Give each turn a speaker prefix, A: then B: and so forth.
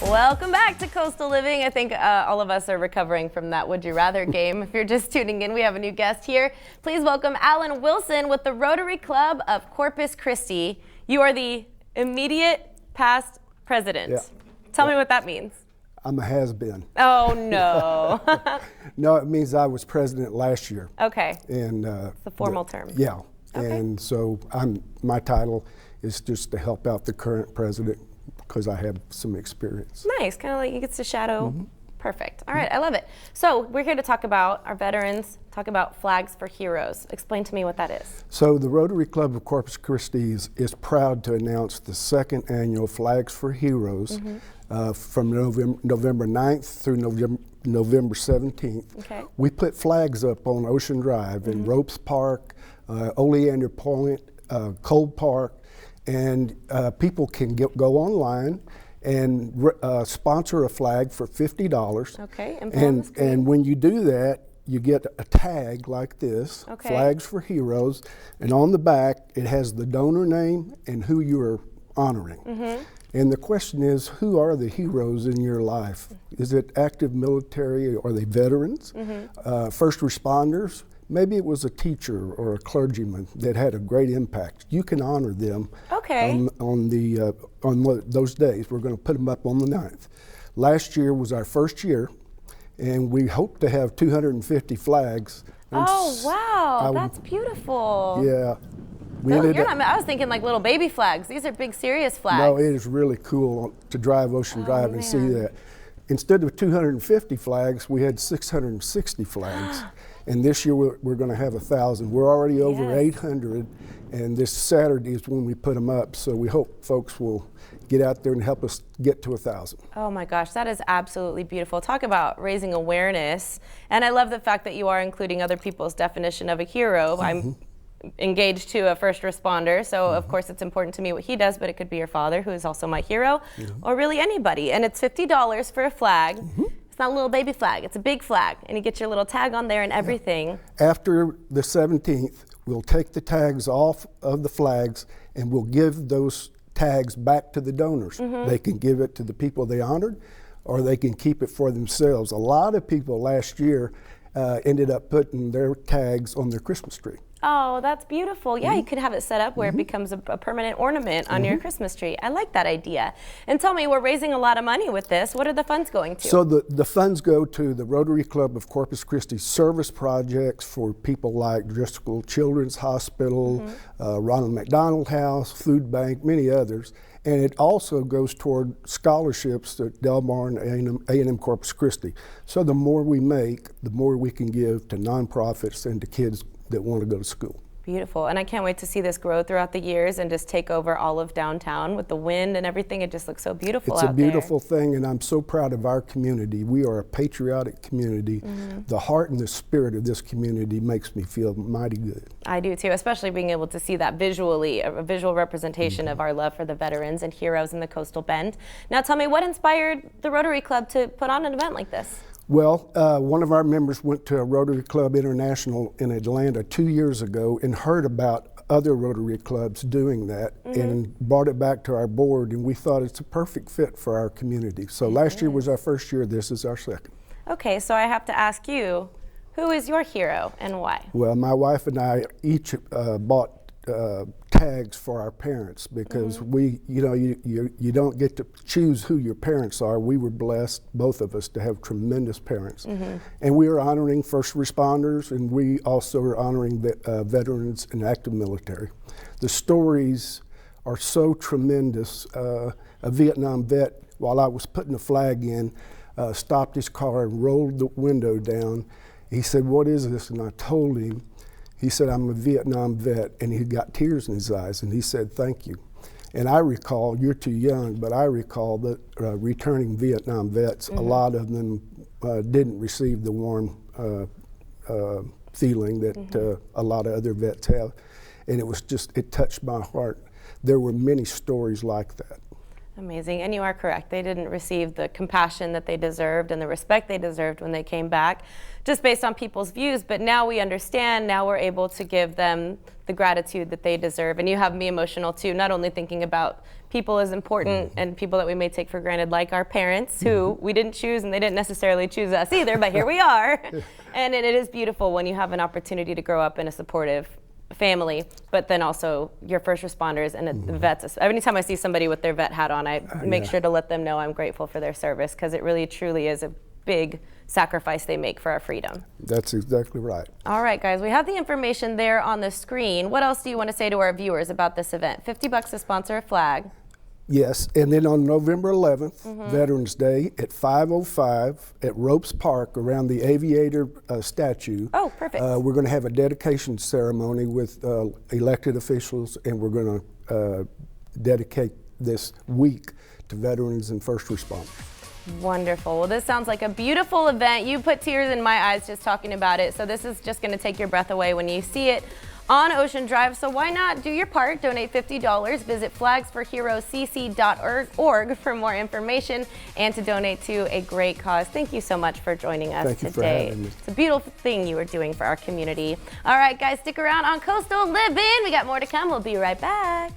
A: Welcome back to Coastal Living. I think all of us are recovering from that Would You Rather game. If you're just tuning in, we have a new guest here. Please welcome Alan Wilson with the Rotary Club of Corpus Christi. You are the immediate past president.
B: Yeah.
A: Tell me what that means.
B: I'm a has-been.
A: Oh, no.
B: No, it means I was president last year.
A: Okay.
B: And
A: it's a formal term.
B: Yeah.
A: Okay.
B: And so my title is just to help out the current president because I have some experience.
A: Nice. Kind of like he gets to shadow. Mm-hmm. Perfect. All right. I love it. So we're here to talk about our veterans, talk about Flags for Heroes. Explain to me what that is.
B: So the Rotary Club of Corpus Christi is proud to announce the second annual Flags for Heroes from November 9th through November 17th.
A: Okay.
B: We put flags up on Ocean Drive in Ropes Park, Oleander Point, Cole Park, and people can go online and sponsor a flag for $50.
A: Okay.
B: And when you do that, you get a tag like this,
A: okay.
B: Flags for Heroes, and on the back it has the donor name and who you are honoring. And the question is, who are the heroes in your life? Is it active military? Are they veterans? First responders? Maybe it was a teacher or a clergyman that had a great impact. You can honor them on those days. We're going to put them up on the 9th. Last year was our first year, and we hope to have 250 flags.
A: Oh, wow, that's beautiful.
B: Yeah.
A: I was thinking like little baby flags. These are big, serious flags.
B: No, it is really cool to drive Ocean Drive and see that. Instead of 250 flags, we had 660 flags. And this year we're going to have 1,000. We're already over 800, and this Saturday is when we put them up. So we hope folks will get out there and help us get to 1,000.
A: Oh my gosh, that is absolutely beautiful. Talk about raising awareness. And I love the fact that you are including other people's definition of a hero. I'm engaged to a first responder, so of course it's important to me what he does, but it could be your father, who is also my hero, or really anybody. And it's $50 for a flag. It's not a little baby flag, it's a big flag, and you get your little tag on there and everything.
B: After the 17th, we'll take the tags off of the flags and we'll give those tags back to the donors. They can give it to the people they honored, or they can keep it for themselves. A lot of people last year ended up putting their tags on their Christmas tree.
A: Oh, that's beautiful. Yeah, you could have it set up where it becomes a permanent ornament on your Christmas tree. I like that idea. And tell me, we're raising a lot of money with this. What are the funds going to?
B: So the funds go to the Rotary Club of Corpus Christi service projects for people like Driscoll Children's Hospital, Ronald McDonald House, Food Bank, many others. And it also goes toward scholarships at Del Mar and A&M Corpus Christi. So the more we make, the more we can give to nonprofits and to kids that want to go to school.
A: Beautiful. And I can't wait to see this grow throughout the years and just take over all of downtown with the wind and everything. It just looks so beautiful out there.
B: It's a beautiful thing, and I'm so proud of our community. We are a patriotic community. The heart and the spirit of this community makes me feel mighty good.
A: I do too, especially being able to see that visually, a visual representation of our love for the veterans and heroes in the Coastal Bend. Now tell me, what inspired the Rotary Club to put on an event like this?
B: Well, one of our members went to a Rotary Club International in Atlanta 2 years ago and heard about other Rotary clubs doing that and brought it back to our board, and we thought it's a perfect fit for our community. So last year was our first year, this is our second.
A: Okay, so I have to ask you, who is your hero and why?
B: Well, my wife and I each bought tags for our parents because you don't get to choose who your parents are. We were blessed, both of us, to have tremendous parents. And we are honoring first responders, and we also are honoring veterans and active military. The stories are so tremendous. A Vietnam vet, while I was putting the flag in, stopped his car and rolled the window down. He said, "What is this?" And I told him. He said, "I'm a Vietnam vet," and he got tears in his eyes, and he said, "Thank you." And I recall, you're too young, but I recall that returning Vietnam vets, a lot of them didn't receive the warm feeling that a lot of other vets have. And it touched my heart. There were many stories like that.
A: Amazing, and you are correct. They didn't receive the compassion that they deserved and the respect they deserved when they came back, just based on people's views. But now we understand, now we're able to give them the gratitude that they deserve. And you have me emotional too, not only thinking about people is important and people that we may take for granted, like our parents, who we didn't choose and they didn't necessarily choose us either, but here we are. And it is beautiful when you have an opportunity to grow up in a supportive family, but then also your first responders and the vets. Anytime I see somebody with their vet hat on, I make sure to let them know I'm grateful for their service, because it really truly is a big sacrifice they make for our freedom.
B: That's exactly right.
A: All right, guys, we have the information there on the screen. What else do you want to say to our viewers about this event? $50 to sponsor a flag.
B: Yes, and then on November 11th, Veterans Day, at 5:05 at Ropes Park around the Aviator statue.
A: Oh, perfect.
B: We're going to have a dedication ceremony with elected officials, and we're going to dedicate this week to veterans and first responders.
A: Wonderful. Well, this sounds like a beautiful event. You put tears in my eyes just talking about it. So this is just going to take your breath away when you see it on Ocean Drive. So why not do your part? Donate $50. Visit flagsforheroescc.org for more information and to donate to a great cause. Thank you so much for joining us
B: Thank you
A: today.
B: for having me.
A: It's a beautiful thing you are doing for our community. All right, guys, stick around on Coastal Living. We got more to come. We'll be right back.